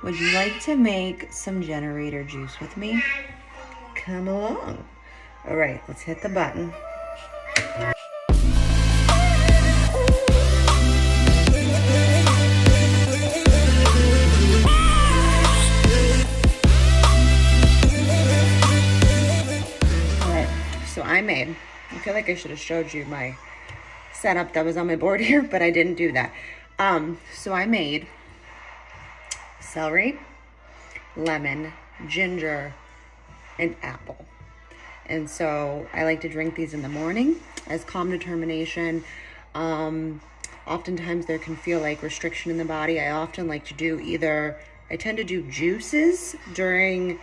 Would you like to make some generator juice with me? Come along. All right, let's hit the button. All right, so I feel like I should have showed you my setup that was on my board here, but I didn't do that. So I made celery, lemon, ginger, and apple. And so I like to drink these in the morning as calm determination. Oftentimes there can feel like restriction in the body. I often like to do I tend to do juices during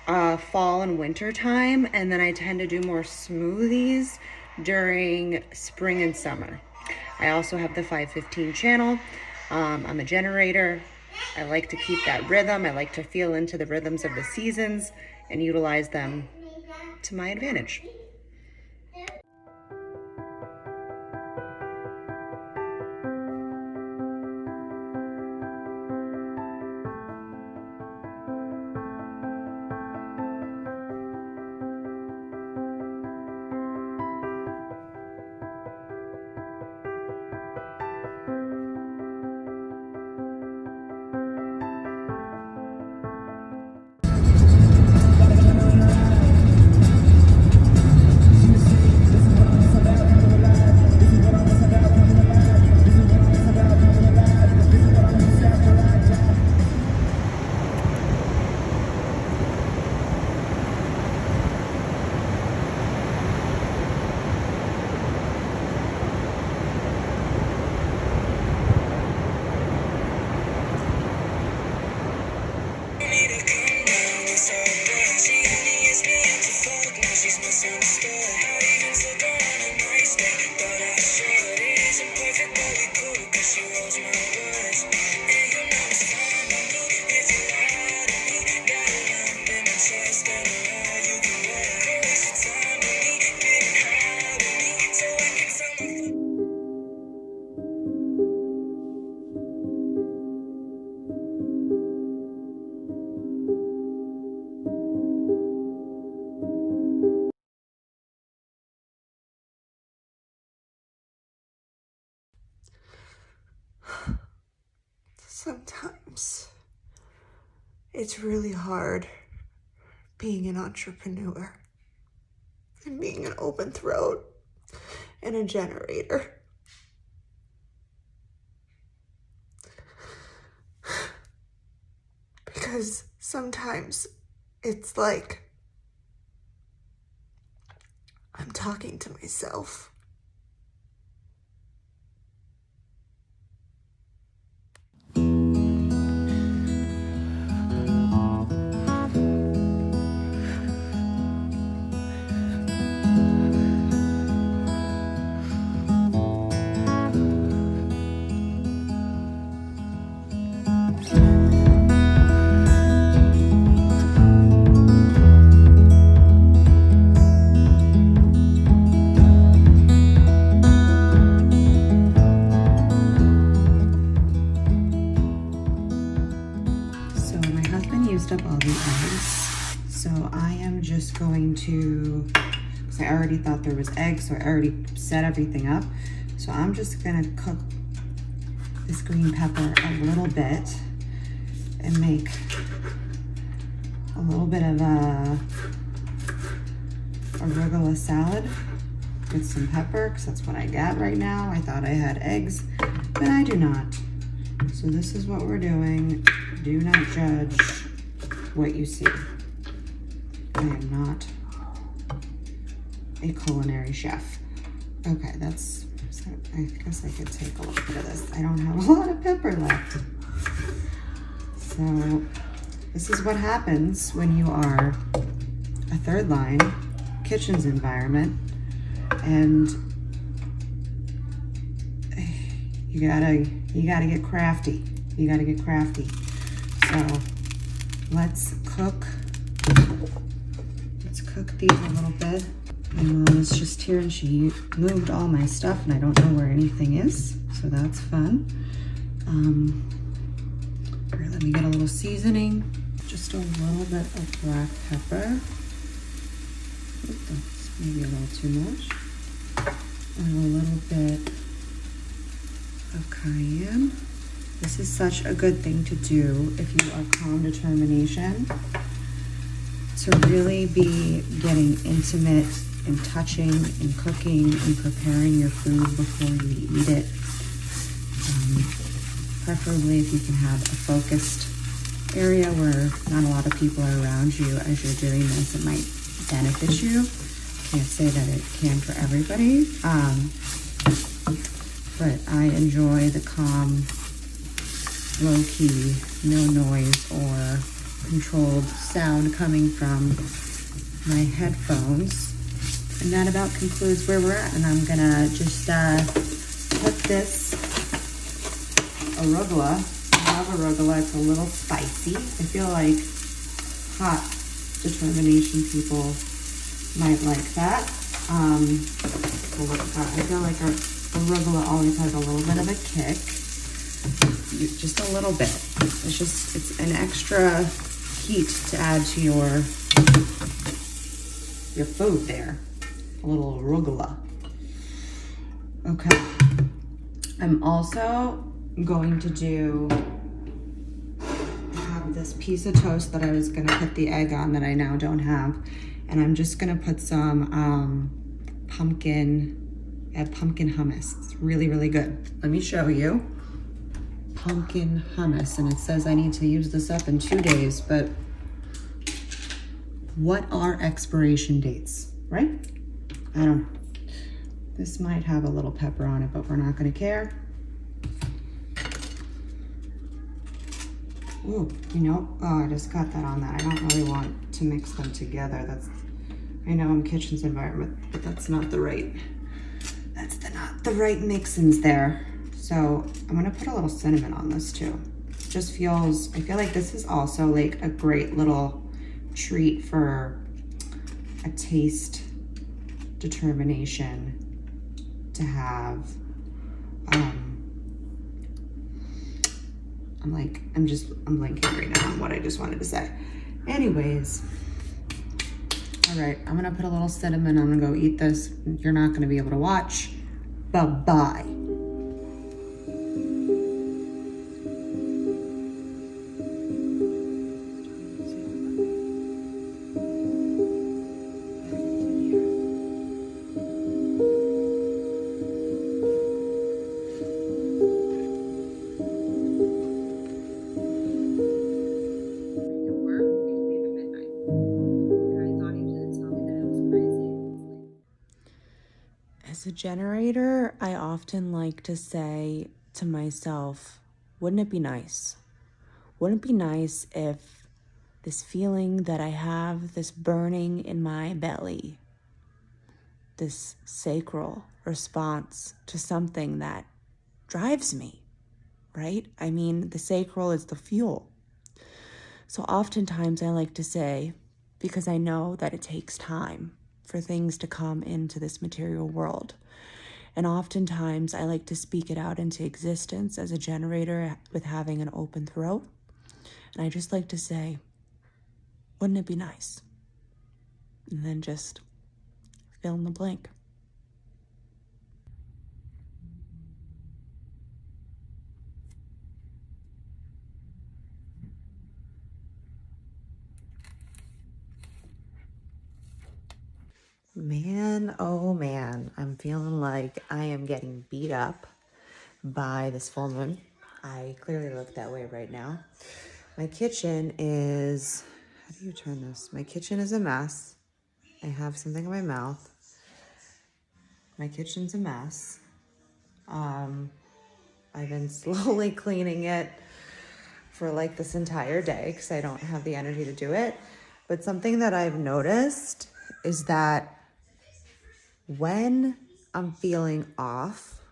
fall and winter time, and then I tend to do more smoothies during spring and summer. I also have the 515 channel. I'm a generator. I like to keep that rhythm. I like to feel into the rhythms of the seasons and utilize them to my advantage. Sometimes it's really hard being an entrepreneur and being an open throat and a generator. Because sometimes it's like I'm talking to myself. Up all the eggs, so I am just going to, because I already thought there was eggs, so I already set everything up, so I'm just gonna cook this green pepper a little bit and make a little bit of a arugula salad with some pepper, because that's what I got right now. I thought I had eggs, but I do not. So this is what we're doing. Do not judge what you see. I am not a culinary chef. Okay, I guess I could take a little bit of this. I don't have a lot of pepper left. So this is what happens when you are a third line kitchens environment, and you gotta get crafty. You gotta get crafty. So let's cook these a little bit. My mom is just here and she moved all my stuff and I don't know where anything is, so that's fun. Or Let me get a little seasoning. Just a little bit of black pepper. Ooh, that's maybe a little too much. And a little bit of cayenne. This is such a good thing to do if you are calm determination, to really be getting intimate and touching and cooking and preparing your food before you eat it. Preferably if you can have a focused area where not a lot of people are around you as you're doing this, it might benefit you. Can't say that it can for everybody, but I enjoy the calm, low-key, no noise or controlled sound coming from my headphones. And that about concludes where we're at. And I'm gonna just put this arugula. I love arugula, it's a little spicy. I feel like hot determination people might like that. I feel like our arugula always has a little bit of a kick. Just a little bit. It's an extra heat to add to your food there. A little arugula. Okay. I'm also going to have this piece of toast that I was gonna put the egg on that I now don't have. And I'm just gonna put some pumpkin hummus. It's really, really good. Let me show you. Pumpkin hummus, and it says I need to use this up in 2 days, but what are expiration dates, right? I don't know. This might have a little pepper on it, but we're not gonna care. Ooh, I just got that on that. I don't really want to mix them together. I know I'm kitchen's environment, but that's not the right, not the right mix-ins there. So I'm gonna put a little cinnamon on this too. I feel like this is also like a great little treat for a taste determination to have. I'm blanking right now on what I just wanted to say. Anyways, all right, I'm gonna put a little cinnamon. I'm gonna go eat this. You're not gonna be able to watch. Bye-bye. As a generator, I often like to say to myself, wouldn't it be nice? Wouldn't it be nice if this feeling that I have, this burning in my belly, this sacral response to something that drives me, right? I mean, the sacral is the fuel. So oftentimes I like to say, because I know that it takes time for things to come into this material world. And oftentimes I like to speak it out into existence as a generator with having an open throat. And I just like to say, wouldn't it be nice? And then just fill in the blank. Man, oh man, I'm feeling like I am getting beat up by this full moon. I clearly look that way right now. My kitchen is, how do you turn this? My kitchen is a mess. I have something in my mouth. My kitchen's a mess. I've been slowly cleaning it for like this entire day because I don't have the energy to do it. But something that I've noticed is that when I'm feeling off,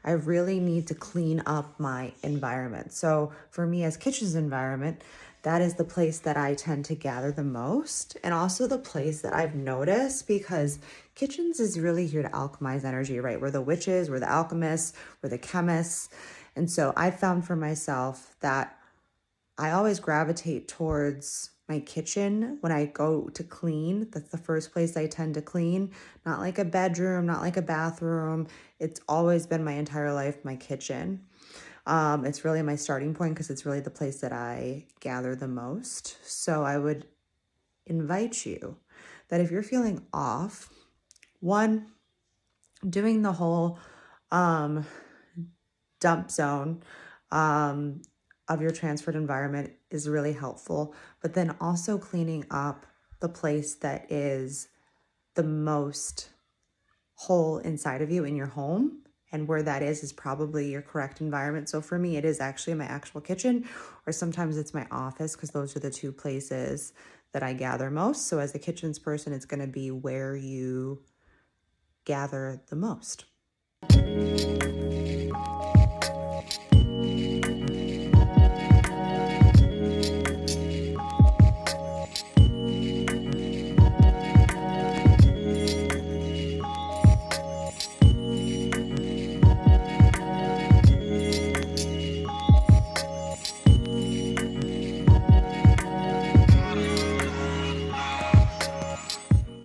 I really need to clean up my environment. So for me as kitchen's environment, that is the place that I tend to gather the most, and also the place that I've noticed, because kitchens is really here to alchemize energy, right? We're the witches, we're the alchemists, we're the chemists. And so I found for myself that I always gravitate towards my kitchen when I go to clean. That's the first place I tend to clean. Not like a bedroom, not like a bathroom. It's always been my entire life my kitchen. It's really my starting point because it's really the place that I gather the most. So I would invite you that if you're feeling off, one, doing the whole dump zone of your transferred environment is really helpful, but then also cleaning up the place that is the most whole inside of you in your home, and where that is probably your correct environment. So for me, it is actually my actual kitchen, or sometimes it's my office, because those are the two places that I gather most. So as a kitchens person, it's going to be where you gather the most.